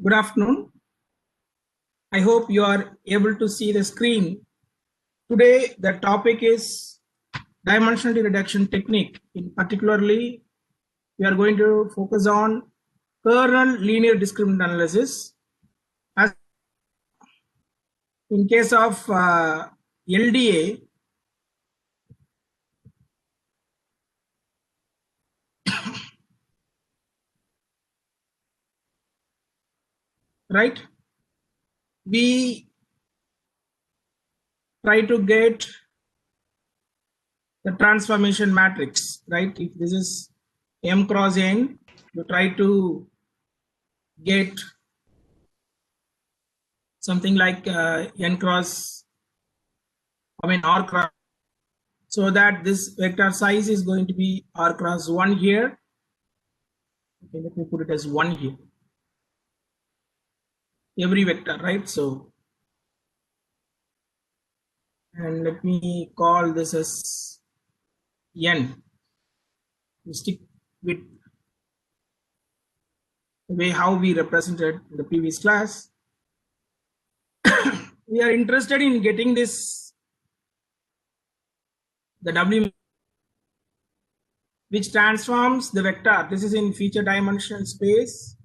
Good afternoon. I hope you are able to see the screen. Today, the topic is dimensionality reduction technique. In particularly, we are going to focus on kernel linear discriminant analysis. As in case of LDA, right? We try to get the transformation matrix, right? If this is M cross N, you try to get something like N cross, R cross, so that this vector size is going to be R cross 1 here. Okay, let me put it as 1 here. Every vector, right? So, and let me call this as N. We stick with the way how we represented in the previous class. We are interested in getting this, the W, which transforms the vector. This is in feature dimensional space.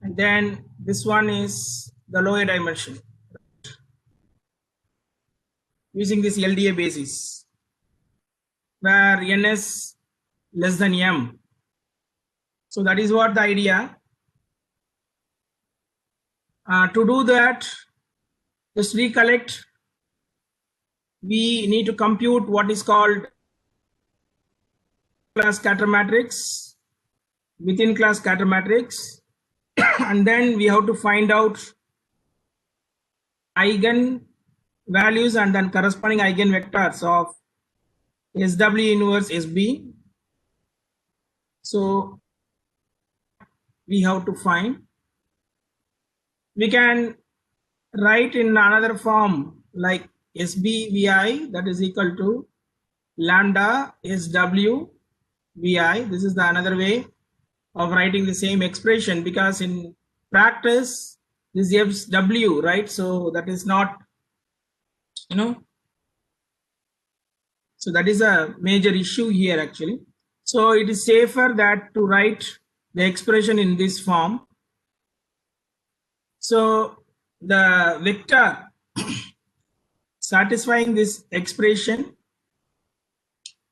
And then this one is the lower dimension using this LDA basis where n is less than m. So that is what the idea. To do that, just recollect, we need to compute what is called class scatter matrix, within class scatter matrix, and then we have to find out eigen values and then corresponding eigenvectors of SW inverse SB. So we have to find. We can write in another form like SB VI, that is equal to lambda SW VI. This is the another way of writing the same expression, because in practice this is W, right? So that is not, so that is a major issue here actually. So it is safer that to write the expression in this form. So the vector satisfying this expression,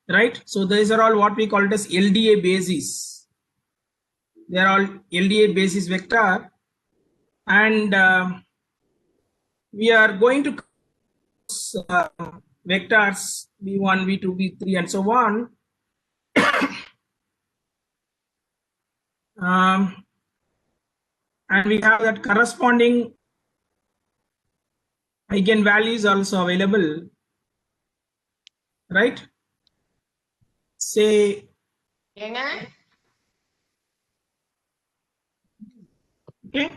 right? So these are all what we call it as LDA basis. They are all LDA basis vector, and we are going to vectors v1, v2, v3, and so on. And we have that corresponding eigenvalues also available, right? Say, okay.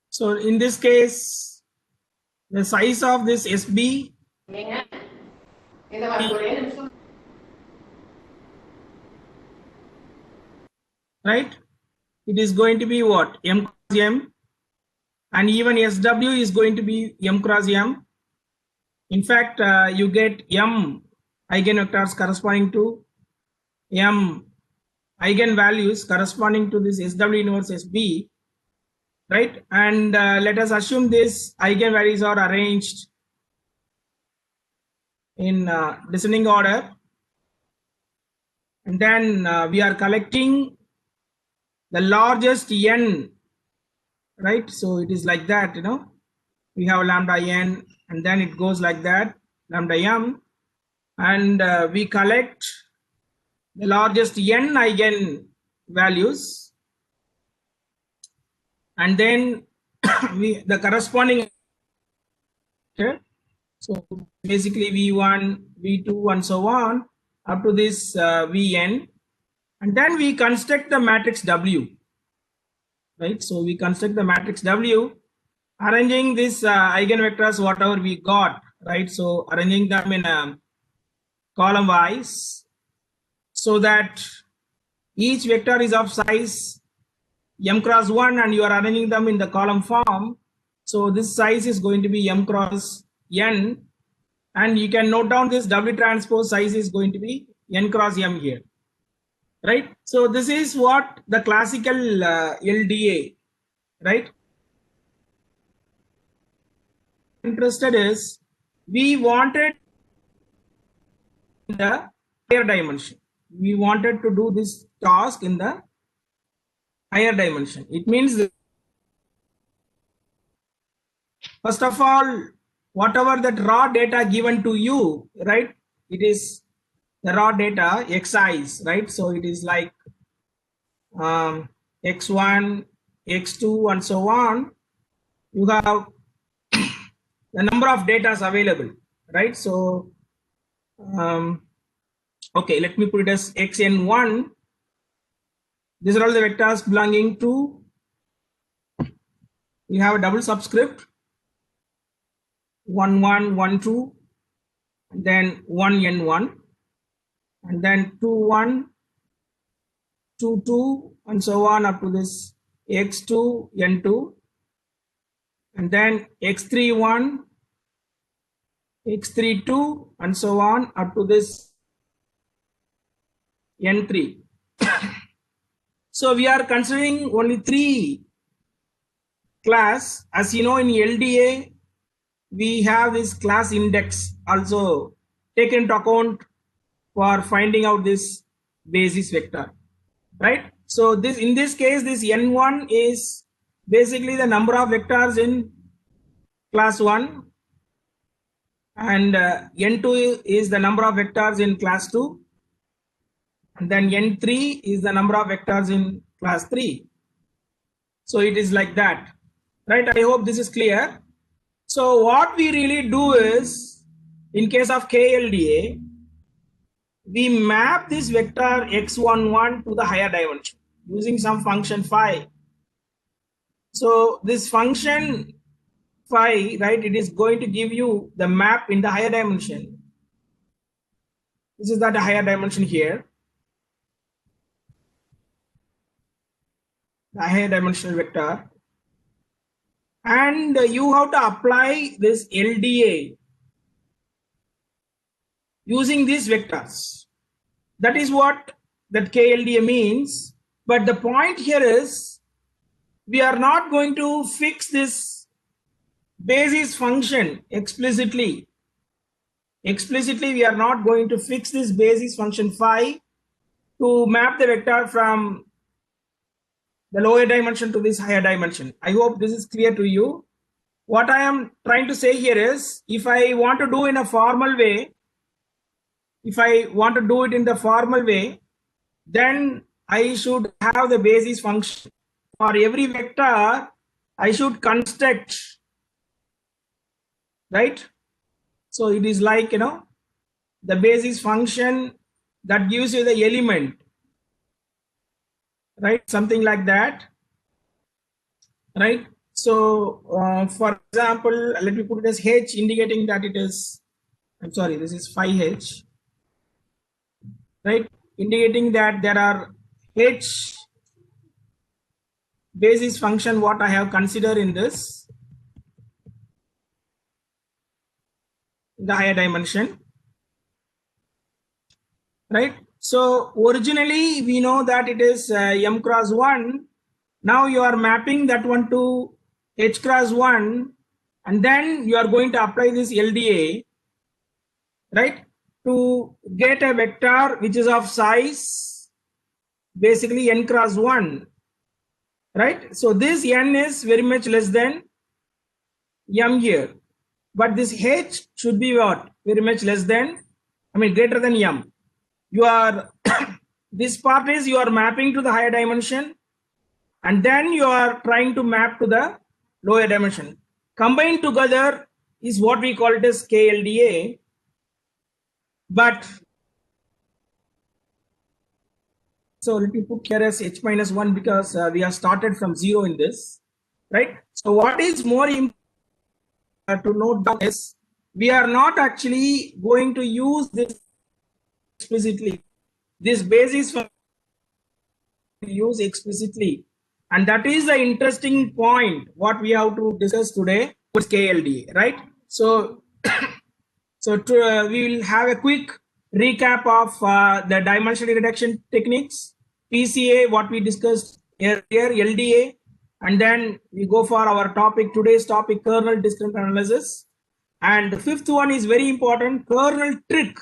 So in this case, the size of this SB, right? It is going to be what? M cross M, and even SW is going to be M cross M. In fact, you get M eigenvectors corresponding to M eigenvalues corresponding to this SW inverse SB, right? And let us assume these eigenvalues are arranged in descending order, and then we are collecting the largest n, right? So it is like that, we have lambda n, and then it goes like that, lambda m, and we collect the largest n eigen values, and then the corresponding, okay? So basically v1, v2, and so on up to this vn, and then we construct the matrix W, right? So we construct the matrix W, arranging this eigenvectors whatever we got, right? So arranging them in column wise, so that each vector is of size m cross 1 and you are arranging them in the column form. So this size is going to be m cross n, and you can note down this W transpose size is going to be n cross m here, right? So this is what the classical LDA, right? Interested is we wanted the higher dimension. We wanted to do this task in the higher dimension. It means that first of all, whatever that raw data given to you, right? It is the raw data xi's, right? So it is like x1, x2, and so on. You have the number of data available, right? So okay, let me put it as xn1. These are all the vectors belonging to, we have a double subscript 1 1 1 2, and then 1 n1, and then 2 1 2 2, and so on up to this x2 n2, and then x3 1 x3 2, and so on up to this n3. So we are considering only 3 class. As you know, in LDA we have this class index also taken into account for finding out this basis vector, right? So this, in this case, this n1 is basically the number of vectors in class 1, and n2 is the number of vectors in class 2, and then n3 is the number of vectors in class 3. So it is like that, right? I hope this is clear. So what we really do is, in case of KLDA, we map this vector x11 to the higher dimension using some function phi. So this function phi, right, it is going to give you the map in the higher dimension. This is that higher dimension here, the higher dimensional vector, and you have to apply this LDA using these vectors. That is what that KLDA means. But the point here is, we are not going to fix this basis function explicitly. Explicitly, we are not going to fix this basis function phi to map the vector from the lower dimension to this higher dimension. I hope this is clear to you. What I am trying to say here is, if I want to do in a formal way, then I should have the basis function. For every vector, I should construct, right? So it is like, the basis function that gives you the element, right? Something like that, right? So for example, let me put it as h, indicating that it is, I'm sorry, this is phi h, right? Indicating that there are h basis function what I have considered in this, the higher dimension, right? So originally we know that it is m cross 1. Now you are mapping that one to h cross 1, and then you are going to apply this LDA, right, to get a vector which is of size basically n cross 1, right? So this n is very much less than m here, but this h should be what? Very much less than, greater than m. You are this part is you are mapping to the higher dimension, and then you are trying to map to the lower dimension. Combined together is what we call it as KLDA. But so let me put here as h minus 1 because we have started from 0 in this, right? So what is more important to note down is, we are not actually going to use this explicitly. This basis use explicitly, and that is the interesting point what we have to discuss today with KLDA, right? So we will have a quick recap of the dimensional reduction techniques, PCA, what we discussed earlier, LDA, and then we go for our topic, today's topic, kernel discrete analysis. And the fifth one is very important, kernel trick.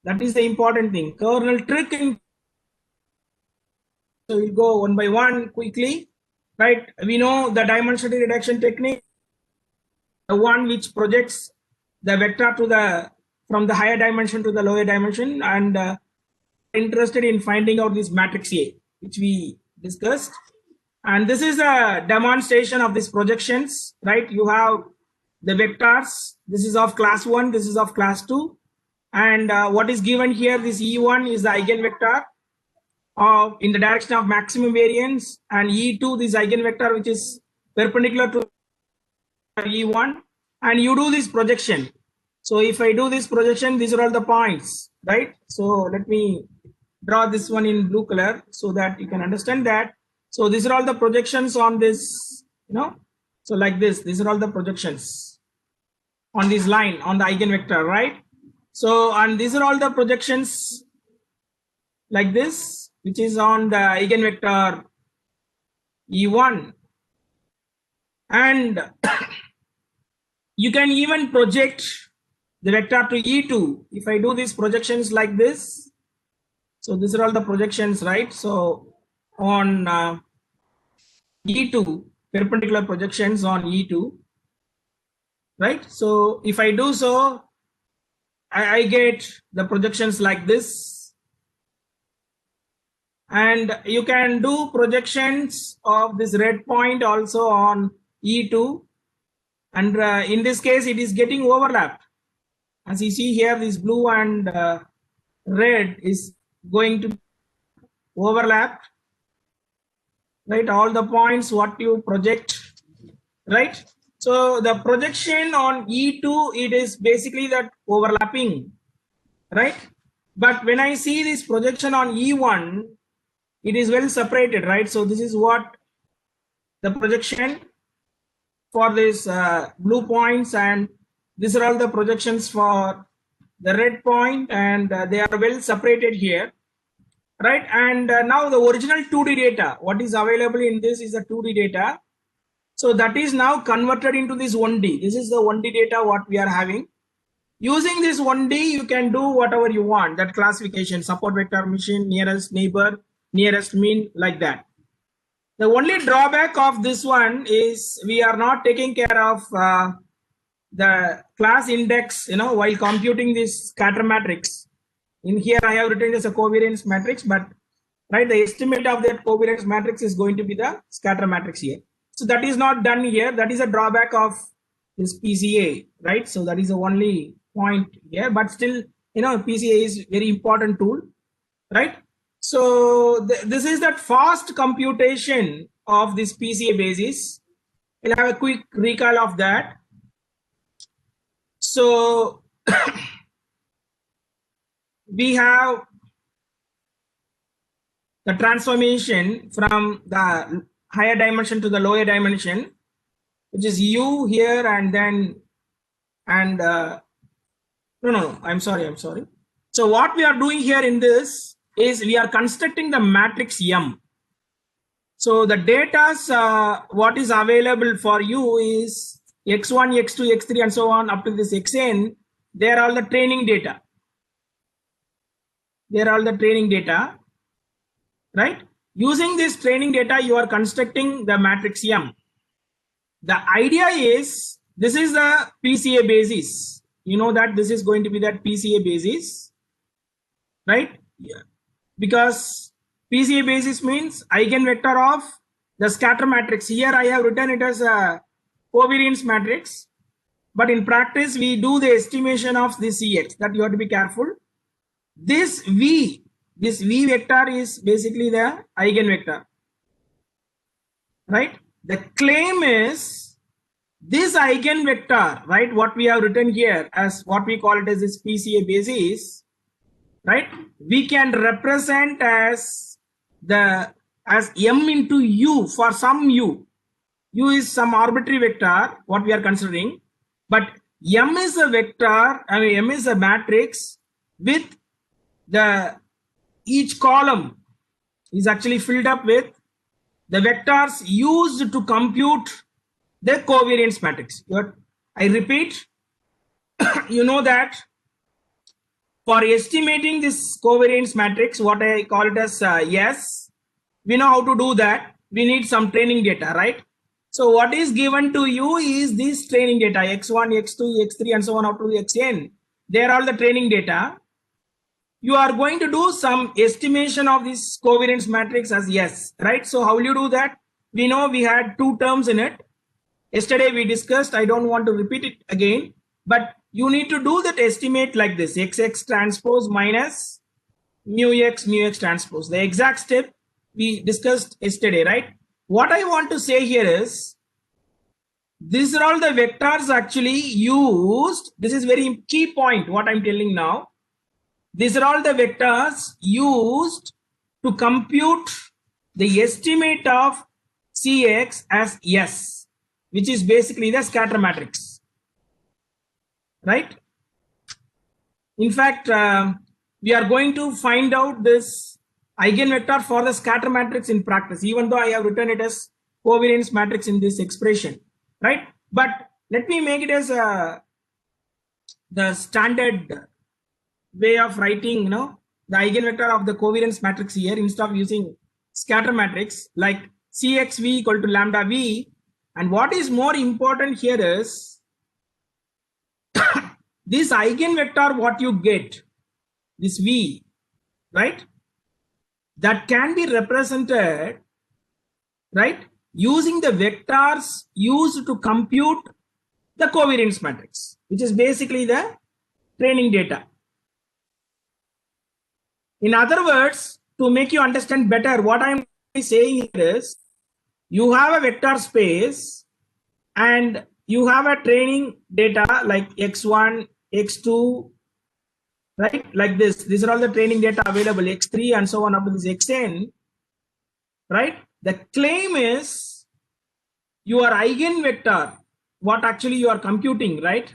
That is the important thing, kernel trick. So we'll go one by one quickly, right? We know the dimensional reduction technique, the one which projects the vector to the from the higher dimension to the lower dimension, and interested in finding out this matrix A, which we discussed. And this is a demonstration of these projections, right? You have the vectors. This is of class 1, this is of class 2. And what is given here, this E1 is the eigenvector in the direction of maximum variance, and E2, this eigenvector which is perpendicular to E1, and you do this projection. So if I do this projection, these are all the points, right? So let me draw this one in blue color so that you can understand that. So these are all the projections on this, so like this, these are all the projections on this line on the eigenvector, right? So, and these are all the projections like this, which is on the eigenvector E1. And you can even project the vector to E2. If I do these projections like this, so these are all the projections, right? So on E2, perpendicular projections on E2, right? So if I do so, I get the projections like this. And you can do projections of this red point also on E2. And in this case, it is getting overlapped. As you see here, this blue and red is going to overlap, right? All the points what you project, right? So the projection on E2, it is basically that overlapping, right? But when I see this projection on E1, it is well separated, right? So this is what the projection for this blue points, and these are all the projections for the red point, and they are well separated here, right? And now the original 2D data, what is available in this is the 2D data. So that is now converted into this 1D. This is the 1D data what we are having. Using this 1D, you can do whatever you want, that classification, support vector machine, nearest neighbor, nearest mean, like that. The only drawback of this one is we are not taking care of the class index, while computing this scatter matrix. In here, I have written as a covariance matrix, but right, the estimate of that covariance matrix is going to be the scatter matrix here. So that is not done here. That is a drawback of this PCA, right? So that is the only point here, but still, PCA is very important tool, right? So this is that fast computation of this PCA basis. We'll have a quick recall of that. So we have the transformation from the higher dimension to the lower dimension, which is U here, and then, and no, I'm sorry. So what we are doing here in this is we are constructing the matrix M. So the data, what is available for you is X1, X2, X3, and so on up to this Xn. They are all the training data. They are all the training data, right? Using this training data, you are constructing the matrix M. The idea is, this is the PCA basis. You know that this is going to be that PCA basis, right? Yeah. Because PCA basis means eigenvector of the scatter matrix. Here I have written it as a covariance matrix, but in practice we do the estimation of this Cx, that you have to be careful. This V vector is basically the eigenvector, right? The claim is this eigenvector, right? What we have written here as what we call it as this PCA basis, right? We can represent as the as m into u for some u. U is some arbitrary vector, what we are considering, but m is a vector, m is a matrix with the each column is actually filled up with the vectors used to compute the covariance matrix. I repeat, you know that for estimating this covariance matrix, what I call it as S, we know how to do that. We need some training data, right? So what is given to you is this training data, x1, x2, x3, and so on up to xn. They are all the training data. You are going to do some estimation of this covariance matrix as S, right? So how will you do that? We know we had two terms in it. Yesterday we discussed, I don't want to repeat it again, but you need to do that estimate like this, xx transpose minus mu x transpose. The exact step we discussed yesterday, right? What I want to say here is, these are all the vectors actually used. This is very key point, what I'm telling now. These are all the vectors used to compute the estimate of Cx as S, which is basically the scatter matrix, right? In fact, we are going to find out this eigenvector for the scatter matrix in practice, even though I have written it as covariance matrix in this expression, right? But let me make it as the standard way of writing, you know, the eigenvector of the covariance matrix here, instead of using scatter matrix, like Cxv equal to lambda v. And what is more important here is this eigenvector, what you get, this v, right, that can be represented, right, using the vectors used to compute the covariance matrix, which is basically the training data. In other words, to make you understand better, what I'm saying here is, you have a vector space and you have a training data like x1, x2, right? Like this. These are all the training data available, x3 and so on up to this xn, right? The claim is your eigenvector, what actually you are computing, right?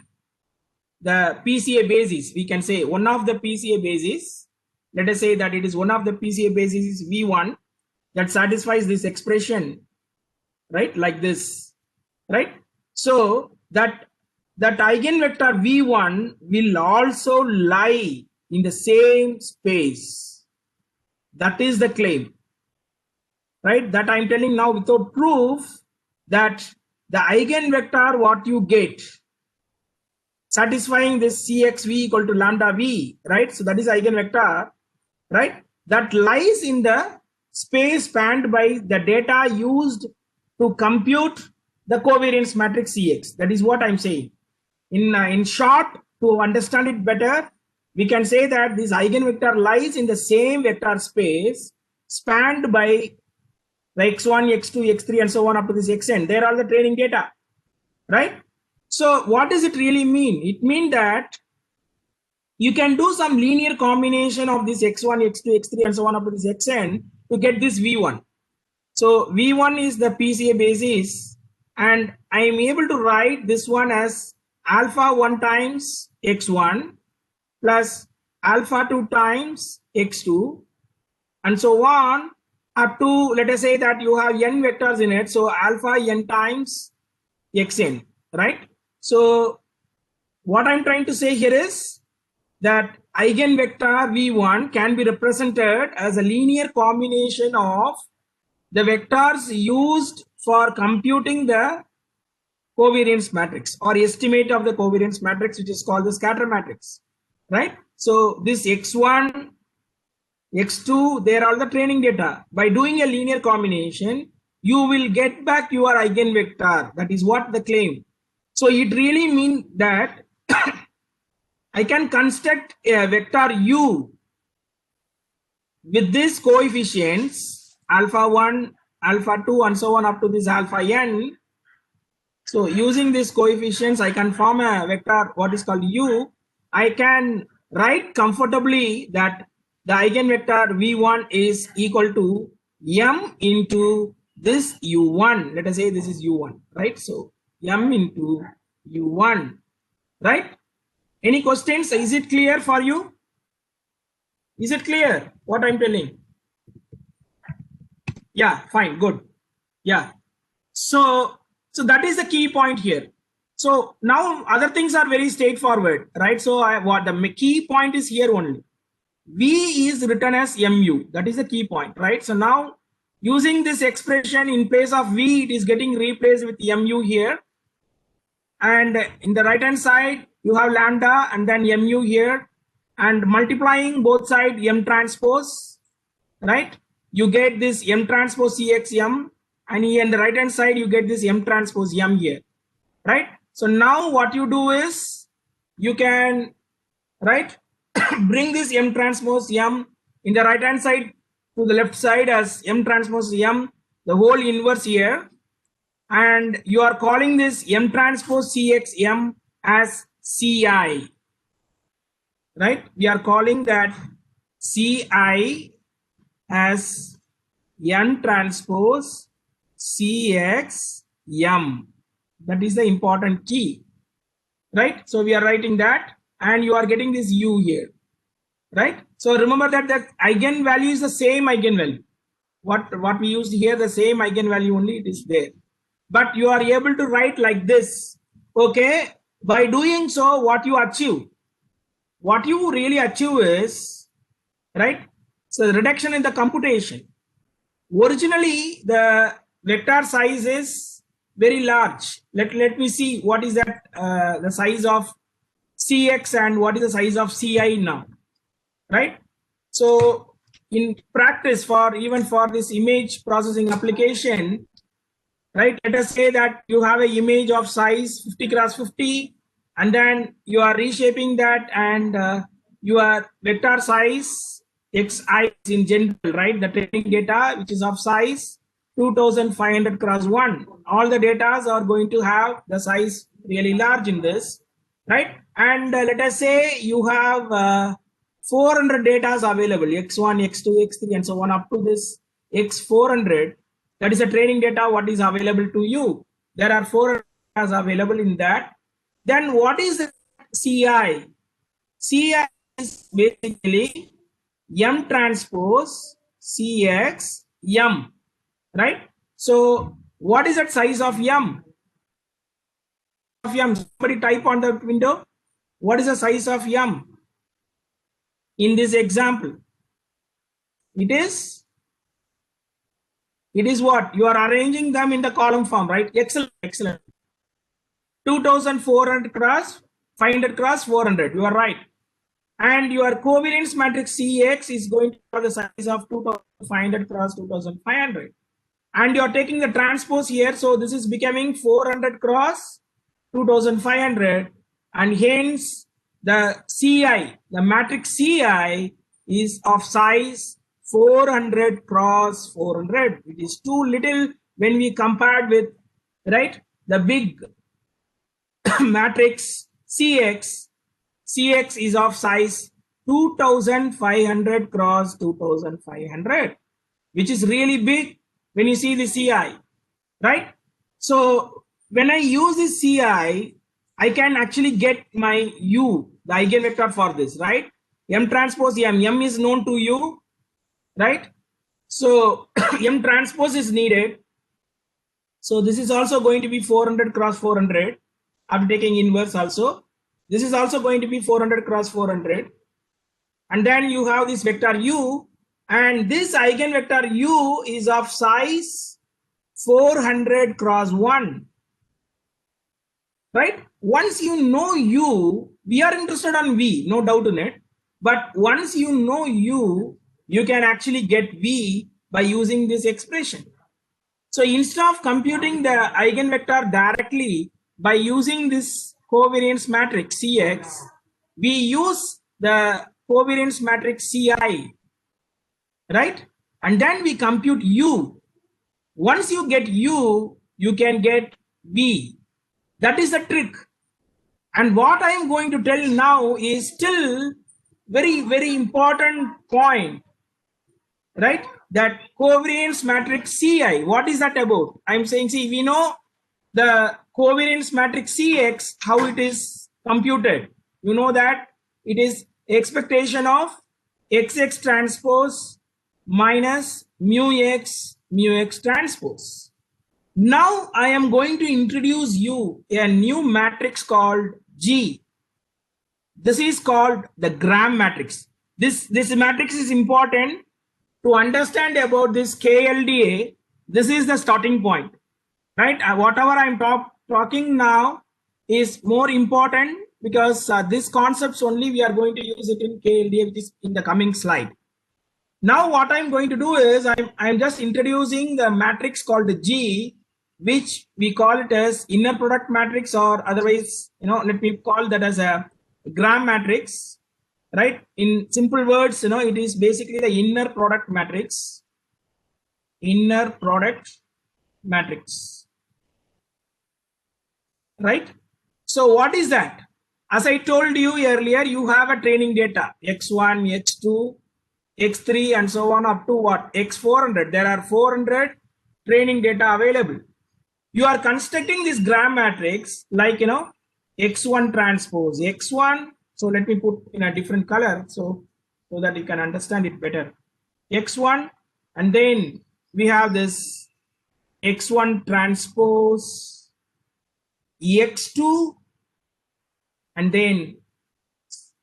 The PCA basis, we can say one of the PCA basis. Let us say that it is one of the PCA basis is V1 that satisfies this expression, right? Like this, right? So that eigenvector V1 will also lie in the same space. That is the claim, right? That I'm telling now without proof, that the eigenvector what you get satisfying this Cxv equal to lambda v, right? So that is eigenvector, right? That lies in the space spanned by the data used to compute the covariance matrix Cx. That is what I'm saying. In short, to understand it better, we can say that this eigenvector lies in the same vector space spanned by the x1, x2, x3, and so on up to this xn. They are all the training data, right? So what does it really mean? It means that you can do some linear combination of this x1, x2, x3, and so on up to this xn to get this v1. So v1 is the PCA basis, and I am able to write this one as alpha 1 times x1 plus alpha 2 times x2 and so on up to, let us say that you have n vectors in it, so alpha n times xn, right? So what I'm trying to say here is that eigenvector v1 can be represented as a linear combination of the vectors used for computing the covariance matrix or estimate of the covariance matrix, which is called the scatter matrix, right? So this x1, x2, they are all the training data. By doing a linear combination, you will get back your eigenvector. That is what the claim. So it really means that I can construct a vector u with these coefficients alpha 1, alpha 2, and so on up to this alpha n. So using these coefficients, I can form a vector what is called u. I can write comfortably that the eigenvector v1 is equal to m into this u1. Let us say this is u1, right? So m into u1, right? Any questions? Is it clear for you? Is it clear what I'm telling? Yeah, fine, good. Yeah. So that is the key point here. So now other things are very straightforward, right? So what the key point is here only. V is written as mu. That is the key point, right? So now using this expression in place of V, it is getting replaced with mu here. And in the right hand side, you have lambda and then mu here, and multiplying both sides m transpose, right? You get this m transpose cx m, and here in the right hand side, you get this m transpose m here, right? So now what you do is you can, right, bring this m transpose m in the right hand side to the left side as m transpose m, the whole inverse here, and you are calling this m transpose cx m as ci, right? We are calling that ci as n transpose cx m. That is the important key, right? So we are writing that, and you are getting this u here, right? So remember that the eigenvalue is the same eigenvalue. What we used here, the same eigenvalue only, it is there. But you are able to write like this, okay? By doing so, what you achieve? What you really achieve is, right? So the reduction in the computation. Originally, the vector size is very large. Let me see what is that the size of cx and what is the size of ci now, right? So in practice, for even for this image processing application, right, let us say that you have an image of size 50 cross 50, and then you are reshaping that, and your vector size xi is in general, right, the training data which is of size 2500 cross 1. All the data are going to have the size really large in this, right? And let us say you have 400 data available, x1, x2, x3, and so on up to this x400. That is the training data what is available to you. There are 400 data available in that. Then what is the CI? CI is basically m transpose cx m, right? So what is that size of m? Somebody type on the window. What is the size of m? In this example, it is what? You are arranging them in the column form, right? Excellent, excellent. 2400 cross 500 cross 400. You are right. And your covariance matrix Cx is going to have the size of 2500 cross 2500. And you are taking the transpose here, so this is becoming 400 cross 2500, and hence the Ci, the matrix Ci is of size 400 cross 400. It is too little when we compared with, right, the big matrix Cx. Cx is of size 2500 cross 2500, which is really big when you see the Ci, right? So when I use this Ci, I can actually get my u, the eigenvector for this, right? M transpose m is known to you, right? So m transpose is needed. So this is also going to be 400 cross 400. I'm taking inverse also. This is also going to be 400 cross 400. And then you have this vector u, and this eigenvector u is of size 400 cross 1. Right? Once you know u, we are interested on v, no doubt in it. But once you know u, you can actually get v by using this expression. So instead of computing the eigenvector directly by using this covariance matrix Cx, we use the covariance matrix Ci, right? And then we compute u. Once you get u, you can get v. That is the trick. And what I am going to tell now is still very, very important point, right? that covariance matrix Ci. What is that about? I'm saying, see, we know the covariance matrix Cx, how it is computed. You know that it is expectation of XX transpose minus mu x transpose. Now I am going to introduce you a new matrix called G. This is called the gram matrix. This matrix is important to understand about this KLDA. This is the starting point, right? Whatever I'm talking now is more important because this concepts only we are going to use it in KLDA, which is in the coming slide. Now what I'm going to do is I'm just introducing the matrix called G, which we call it as inner product matrix, or otherwise, let me call that as a gram matrix, right? In simple words, it is basically the inner product matrix. Inner product matrix, right? So what is that? As I told you earlier, you have a training data x1, x2, x3 and so on up to what? x400. There are 400 training data available. You are constructing this gram matrix like, x1 transpose x1. So let me put in a different color so that you can understand it better. x1, and then we have this x1 transpose x2, and then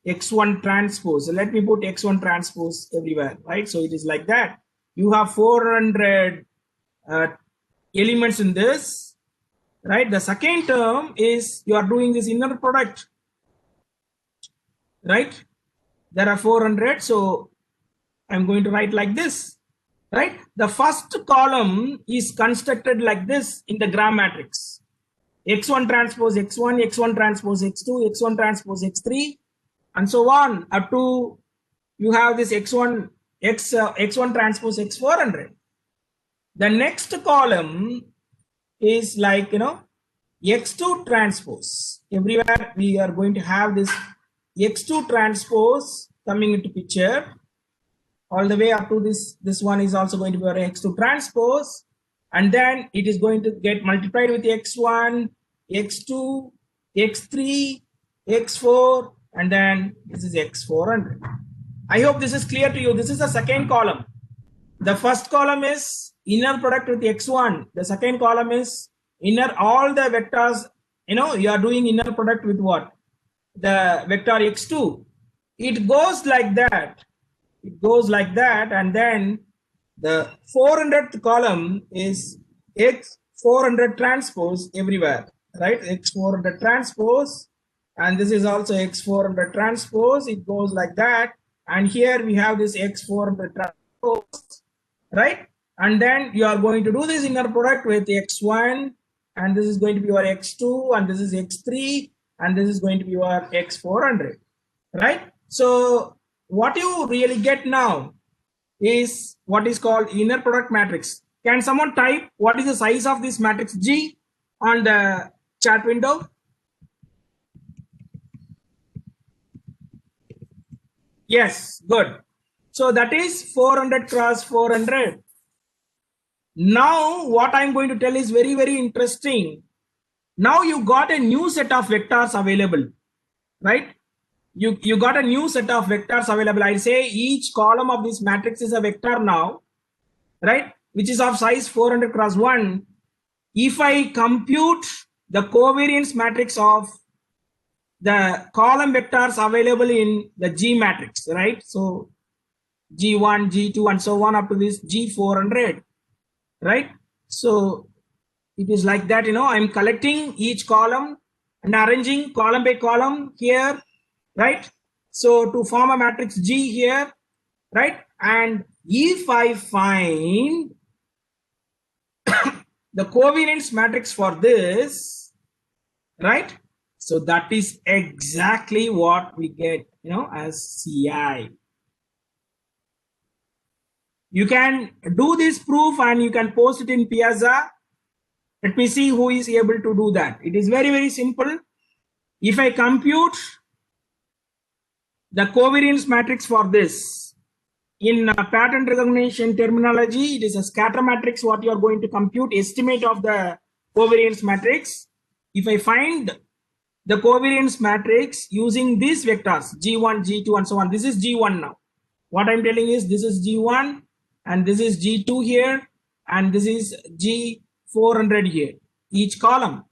x1 transpose. So let me put x1 transpose everywhere, right? So it is like that. You have 400 elements in this, right? The second term is you are doing this inner product, right? There are 400, so I'm going to write like this, right? The first column is constructed like this in the gram matrix: x1 transpose x1, x1 transpose x2, x1 transpose x3, and so on up to you have this x1 transpose x400. The next column is like, x2 transpose. Everywhere we are going to have this x2 transpose coming into picture. All the way up to this one is also going to be our x2 transpose, and then it is going to get multiplied with x1, x2, x3, x4, and then this is x400. I hope this is clear to you. This is the second column. The first column is inner product with x1. The second column is inner, all the vectors, you are doing inner product with what? The vector x2. It goes like that. It goes like that, and then the 400th column is x400 transpose everywhere, right? x400 transpose, and this is also x400 transpose. It goes like that, and here we have this x400 transpose, right? And then you are going to do this inner product with x1, and this is going to be your x2, and this is x3, and this is going to be your x400, right? So what you really get now is what is called inner product matrix. Can someone type what is the size of this matrix G on the chat window? Yes, good. So that is 400 cross 400. Now what I'm going to tell is very, very interesting. Now you got a new set of vectors available, right? You got a new set of vectors available. I say each column of this matrix is a vector now, right? Which is of size 400 cross 1. If I compute the covariance matrix of the column vectors available in the G matrix, right? So G1, G2, and so on up to this G400, right? So it is like that, I'm collecting each column and arranging column by column here, right? So to form a matrix G here, right? And if I find the covariance matrix for this, right? So that is exactly what we get, as CI. You can do this proof and you can post it in Piazza. Let me see who is able to do that. It is very, very simple. If I compute the covariance matrix for this, in pattern recognition terminology, it is a scatter matrix what you are going to compute estimate of the covariance matrix. If I find the covariance matrix using these vectors G1, G2 and so on, this is G1 now. What I'm telling is this is G1 and this is G2 here and this is G400 here, each column.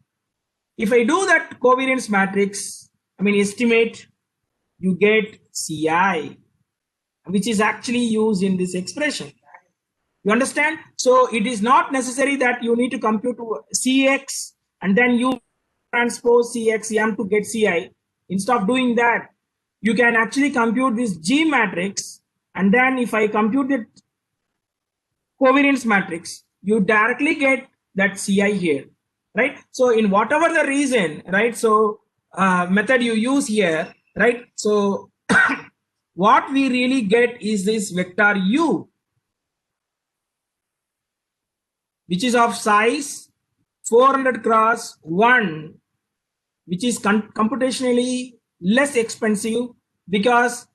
If I do that covariance matrix, I mean estimate, you get CI, which is actually used in this expression. You understand? So it is not necessary that you need to compute CX and then you transpose CXM to get CI. Instead of doing that, you can actually compute this G matrix, and then if I compute the covariance matrix, you directly get that CI here, right? So in whatever the reason, right? So method you use here, right? So what we really get is this vector U, which is of size 400 cross 1, which is computationally less expensive because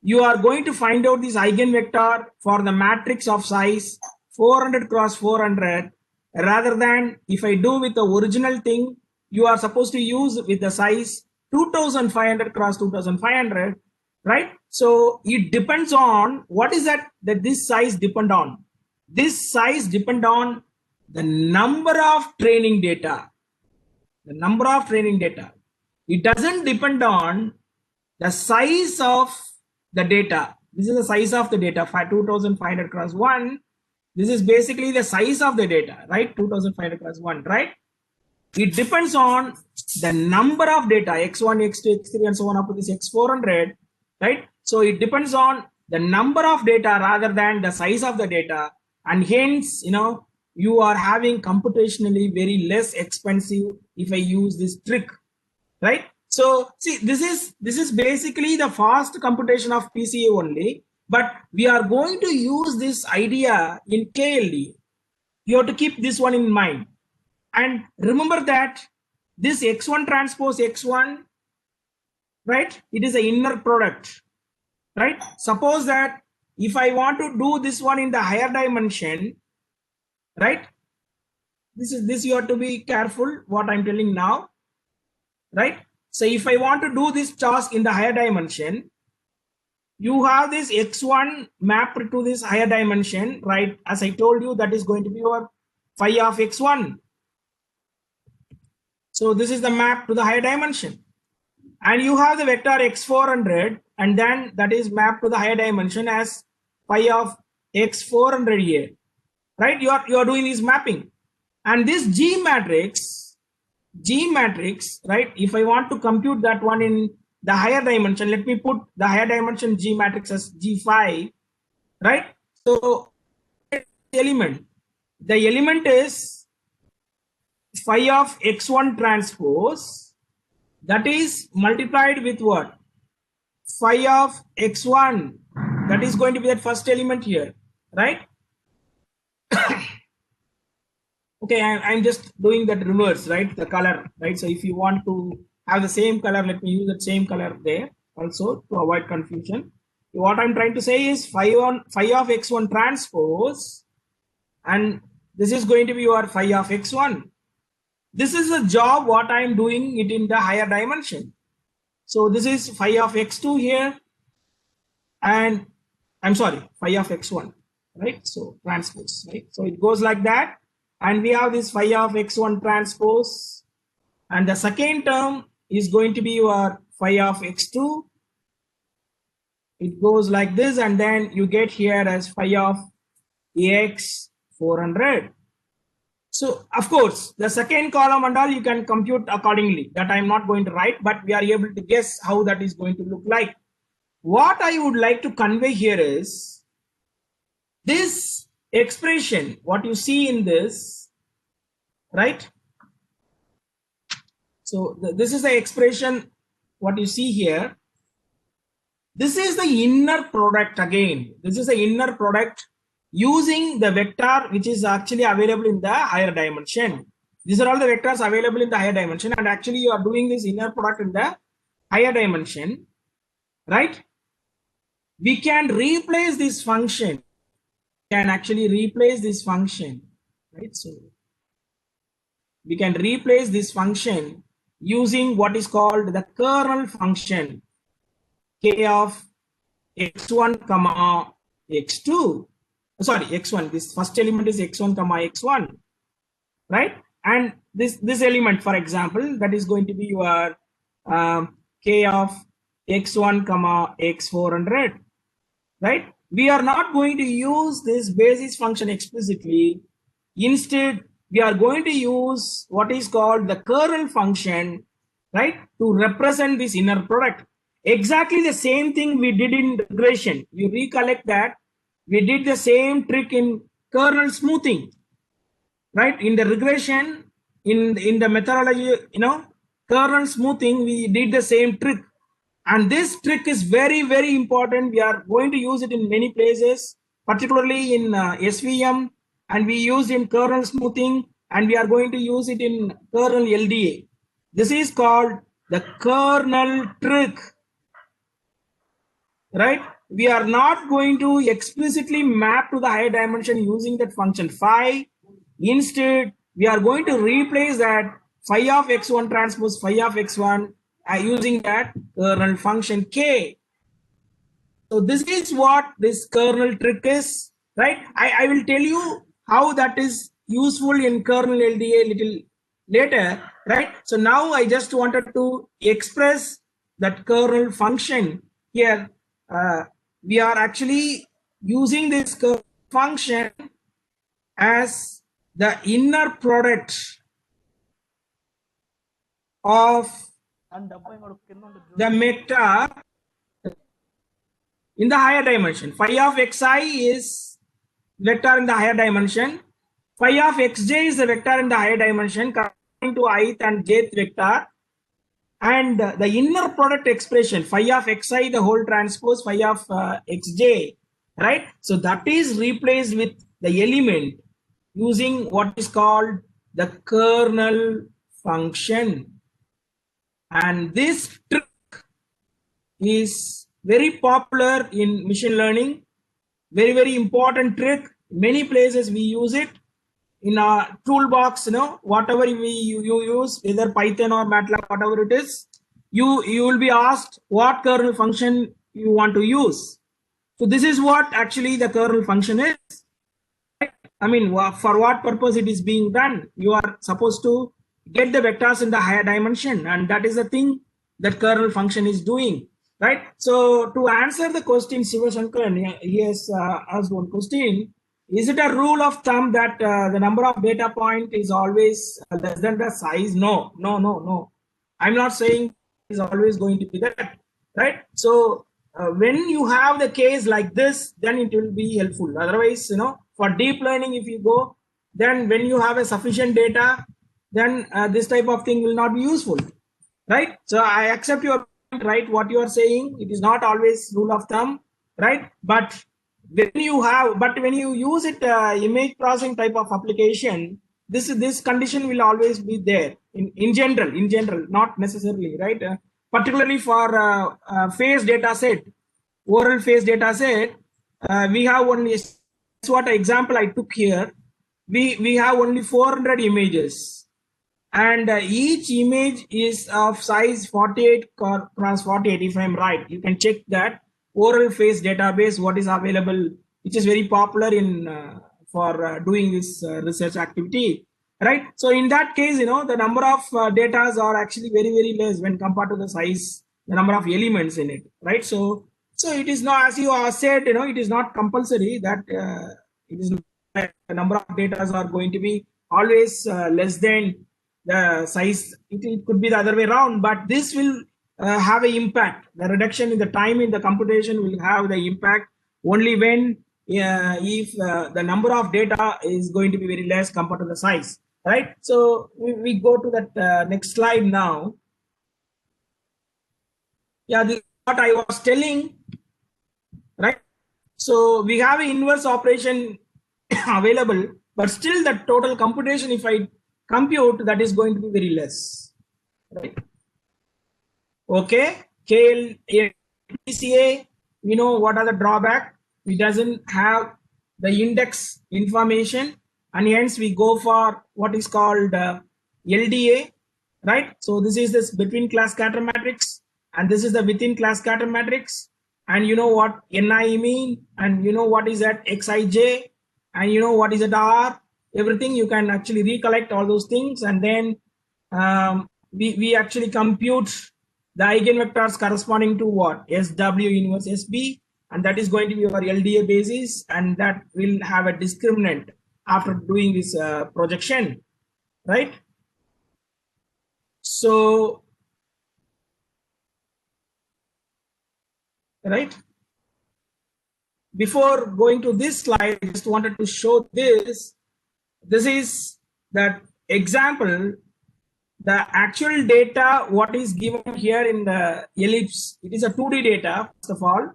you are going to find out this eigenvector for the matrix of size 400 cross 400 rather than if I do with the original thing you are supposed to use with the size 2500 cross 2500, right? So it depends on what is that this size depend on. This size depend on the number of training data. The number of training data. It doesn't depend on the size of the data. This is the size of the data, 2500 cross 1. This is basically the size of the data, right? 2500 cross 1, right? It depends on the number of data, x1, x2, x3, and so on up to this x400, right? So it depends on the number of data rather than the size of the data. And hence, you are having computationally very less expensive if I use this trick, right? So see, this is basically the fast computation of PCA only, but we are going to use this idea in KLD. You have to keep this one in mind. And remember that this x1 transpose x1, right? It is an inner product, right? Suppose that if I want to do this one in the higher dimension, right? This you have to be careful what I'm telling now, right? So if I want to do this task in the higher dimension, you have this x1 mapped to this higher dimension, right? As I told you, that is going to be your phi of x1. So this is the map to the higher dimension. And you have the vector x400, and then that is mapped to the higher dimension as phi of x400 here, right? You are doing this mapping. And this G matrix, right? If I want to compute that one in the higher dimension, let me put the higher dimension G matrix as G5, right? So the element is phi of x1 transpose, that is multiplied with what? Phi of x1, that is going to be that first element here, right? Okay, I'm just doing that reverse, right? The color, right? So if you want to have the same color, let me use that same color there also to avoid confusion. What I'm trying to say is phi of x1 transpose, and this is going to be your phi of x1. This is a job what I'm doing it in the higher dimension. So this is phi of x2 here, and I'm sorry, phi of x1, right? So transpose, right? So it goes like that. And we have this phi of x1 transpose, and the second term is going to be your phi of x2. It goes like this, and then you get here as phi of x400. So of course, the second column and all you can compute accordingly. That I'm not going to write, but we are able to guess how that is going to look like. What I would like to convey here is this expression, what you see in this, right? So this is the expression, what you see here. This is the inner product again. This is the inner product using the vector which is actually available in the higher dimension. These are all the vectors available in the higher dimension, and actually you are doing this inner product in the higher dimension, right? we can replace this function, can actually replace this function, right? So we can replace this function using what is called the kernel function k of x1 comma x2, sorry, x1, this first element is x1 comma x1, right? And this element, for example, that is going to be your k of x1 comma x400, right? We are not going to use this basis function explicitly. Instead, we are going to use what is called the kernel function, right, to represent this inner product. Exactly the same thing we did in regression. You recollect that we did the same trick in kernel smoothing, right? In the regression, in the methodology, kernel smoothing, we did the same trick. And this trick is very, very important. We are going to use it in many places, particularly in SVM, and we use in kernel smoothing, and we are going to use it in kernel LDA. This is called the kernel trick, right? We are not going to explicitly map to the higher dimension using that function phi. Instead, we are going to replace that phi of x1 transpose phi of x1 using that kernel function k. So this is what this kernel trick is, right? I will tell you how that is useful in kernel LDA a little later, right? So now I just wanted to express that kernel function here. We are actually using this kernel function as the inner product of the vector in the higher dimension. Phi of xi is vector in the higher dimension. Phi of xj is the vector in the higher dimension corresponding to ith and jth vector. And the inner product expression phi of xi the whole transpose phi of xj, right? So that is replaced with the element using what is called the kernel function. And this trick is very popular in machine learning, very, very important trick. Many places we use it in our toolbox, whatever you use, either Python or MATLAB, whatever it is, you will be asked what kernel function you want to use. So this is what actually the kernel function is. I mean, for what purpose it is being done? You are supposed to get the vectors in the higher dimension, and that is the thing that kernel function is doing, right? So to answer the question, Shivashankaran, he has asked one question. Is it a rule of thumb that the number of data point is always less than the size? No. I'm not saying it's always going to be that, right? So when you have the case like this, then it will be helpful. Otherwise, for deep learning, if you go, then when you have a sufficient data, then this type of thing will not be useful, right? So I accept your point, right? What you are saying, it is not always rule of thumb, right? But when you use it image processing type of application, this condition will always be there in general, not necessarily, right? Particularly for phase data set, oral phase data set, we have only, that's what example I took here. We have only 400 images, and each image is of size 48 cross 48, if I'm right. You can check that oral phase database, what is available, which is very popular in for doing this research activity, right? So in that case, the number of data are actually very, very less when compared to the size, the number of elements in it, right? So it is not, as you said, it is not compulsory that it is the number of data are going to be always less than the size. It could be the other way around, but this will have an impact. The reduction in the time in the computation will have the impact only when if the number of data is going to be very less compared to the size, right? So we go to that next slide now. Yeah, this is what I was telling, right? So we have an inverse operation available, but still the total computation, if I compute, that is going to be very less, right? Okay, KLPCA, we know what are the drawback. It doesn't have the index information, and hence we go for what is called LDA, right? So this is this between class scatter matrix, and this is the within class scatter matrix, and you know what Ni mean, and you know what is that Xij, and you know what is that R. Everything you can actually recollect all those things, and then we actually compute the eigenvectors corresponding to what SW inverse SB, and that is going to be our LDA basis, and that will have a discriminant after doing this projection, right? So, right, before going to this slide, I just wanted to show this. This is that example. The actual data, what is given here in the ellipse, it is a 2D data. First of all,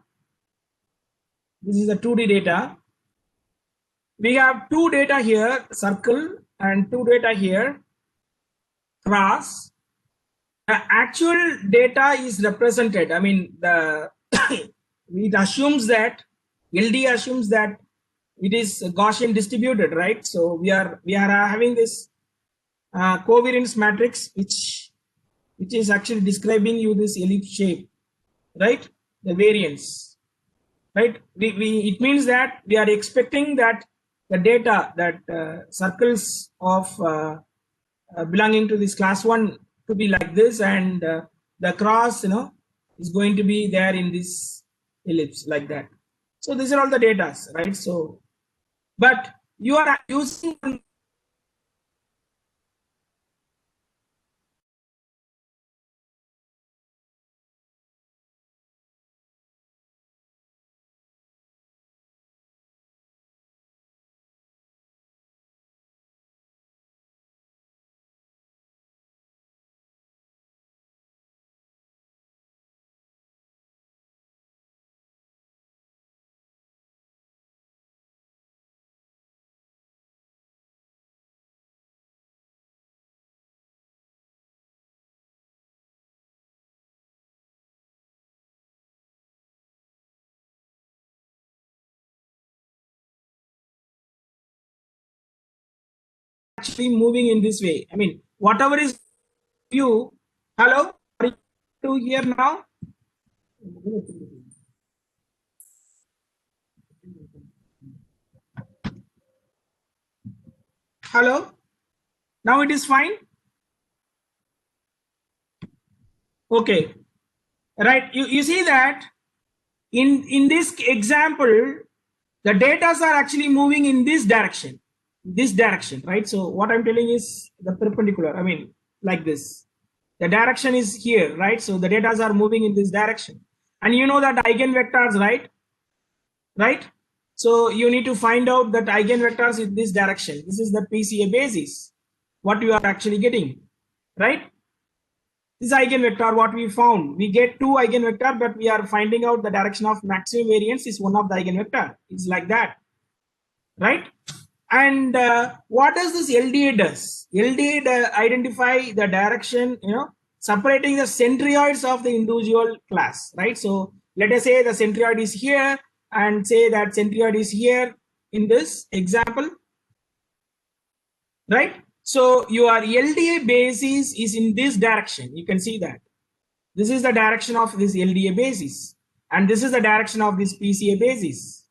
this is a 2D data. We have two data here, circle, and two data here, cross. The actual data is represented. I mean, the it assumes that LD assumes that it is Gaussian distributed, right? So we are having this covariance matrix, which is actually describing you this ellipse shape, right? The variance, right? It means that we are expecting that the data that circles of belonging to this class 1 to be like this, and the cross, you know, is going to be there in this ellipse like that. So these are all the data, right? So, but you are using actually moving in this way. I mean, whatever is you. Hello, are you here now? Hello, now it is fine. Okay, right. You see that in this example, the data are actually moving in this direction, right? So what I'm telling is the perpendicular. I mean, like this. The direction is here, right? So the data are moving in this direction, and you know that eigenvectors, right? Right. So you need to find out that eigenvectors in this direction. This is the PCA basis. What you are actually getting, right? This eigenvector, what we found, we get two eigenvector, but we are finding out the direction of maximum variance is one of the eigenvector. It's like that, right? And what does this LDA does? LDA identify the direction, you know, separating the centroids of the individual class, right? So let us say the centroid is here, and say that centroid is here in this example, right? So your LDA basis is in this direction. You can see that this is the direction of this LDA basis, and this is the direction of this PCA basis,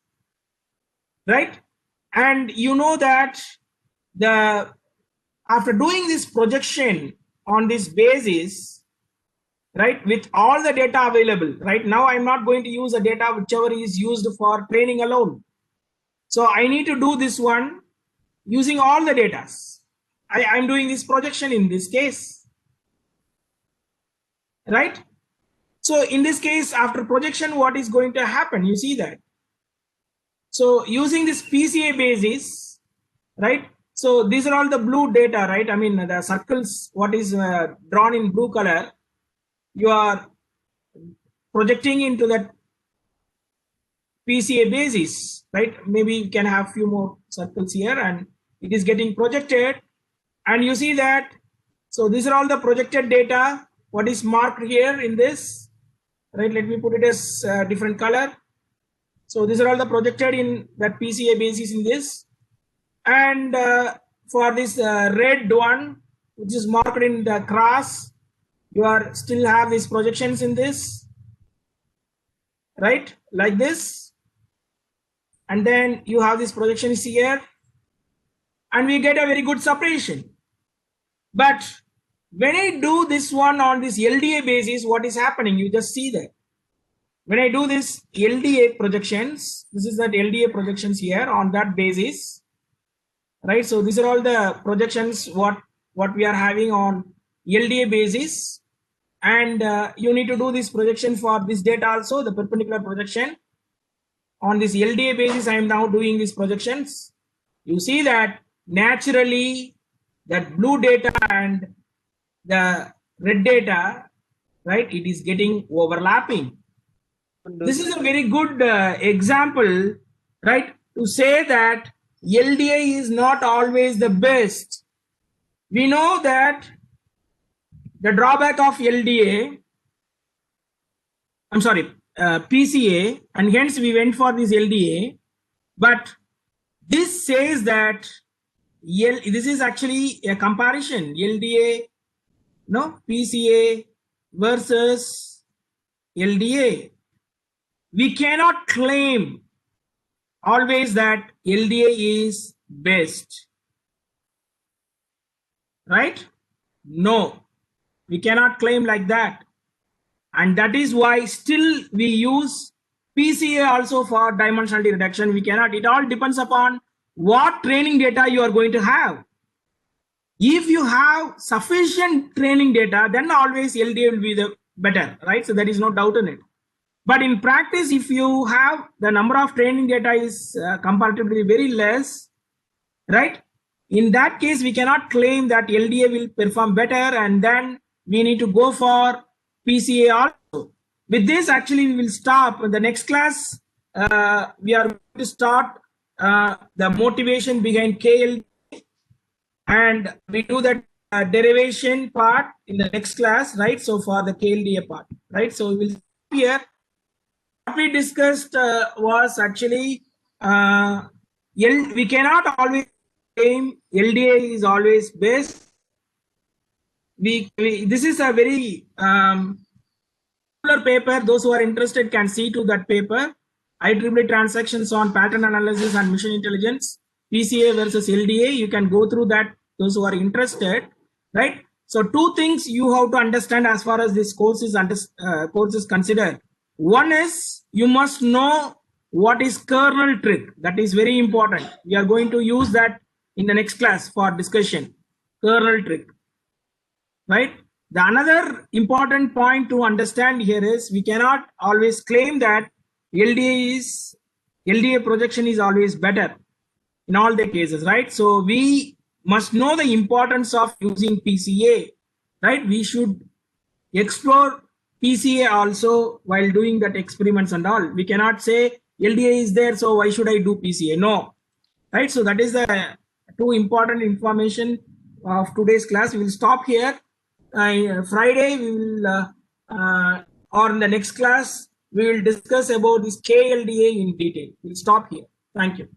right? And you know that the after doing this projection on this basis, right, with all the data available, right? Now I'm not going to use the data whichever is used for training alone. So I need to do this one using all the data. I'm doing this projection in this case, right? So in this case, after projection, what is going to happen? You see that. So using this PCA basis, right? So these are all the blue data, right? I mean, the circles, what is drawn in blue color, you are projecting into that PCA basis, right? Maybe you can have few more circles here, and it is getting projected, and you see that. So these are all the projected data. What is marked here in this, right? Let me put it as different color. So these are all the projected in that PCA basis in this. And for this red one, which is marked in the cross, you are still have these projections in this, right? Like this. And then you have this projections here. And we get a very good separation. But when I do this one on this LDA basis, what is happening? You just see that. When I do this LDA projections, this is that LDA projections here on that basis, right? So these are all the projections what we are having on LDA basis, and you need to do this projection for this data also, the perpendicular projection. On this LDA basis, I am now doing these projections. You see that naturally that blue data and the red data, right, it is getting overlapping. This is a very good example, right, to say that LDA is not always the best. We know that the drawback of LDA, I'm sorry, PCA, and hence we went for this LDA, but this says that this is actually a comparison, LDA, no, PCA versus LDA. We cannot claim always that LDA is best, right? No, we cannot claim like that. And that is why still we use PCA also for dimensionality reduction. We cannot, it all depends upon what training data you are going to have. If you have sufficient training data, then always LDA will be the better, right? So there is no doubt in it. But in practice, if you have the number of training data is comparatively very less, right? In that case, we cannot claim that LDA will perform better, and then we need to go for PCA also. With this, actually, we will stop. In the next class, we are going to start the motivation behind KLDA, and we do that derivation part in the next class, right? So for the KLDA part, right? So we will stop here. What we discussed was actually we cannot always claim LDA is always best. This is a very popular paper. Those who are interested can see to that paper. IEEE transactions on pattern analysis and machine intelligence, PCA versus LDA. You can go through that. Those who are interested, right? So two things you have to understand as far as this course is considered. One is you must know what is kernel trick. That is very important. We are going to use that in the next class for discussion. Kernel trick, right? The another important point to understand here is we cannot always claim that LDA projection is always better in all the cases, right? So we must know the importance of using PCA, right? We should explore PCA also while doing that experiments and all. We cannot say LDA is there, so why should I do PCA? No, right? So that is the two important information of today's class. We will stop here. Friday we will, or in the next class, we will discuss about this KLDA in detail. We'll stop here. Thank you.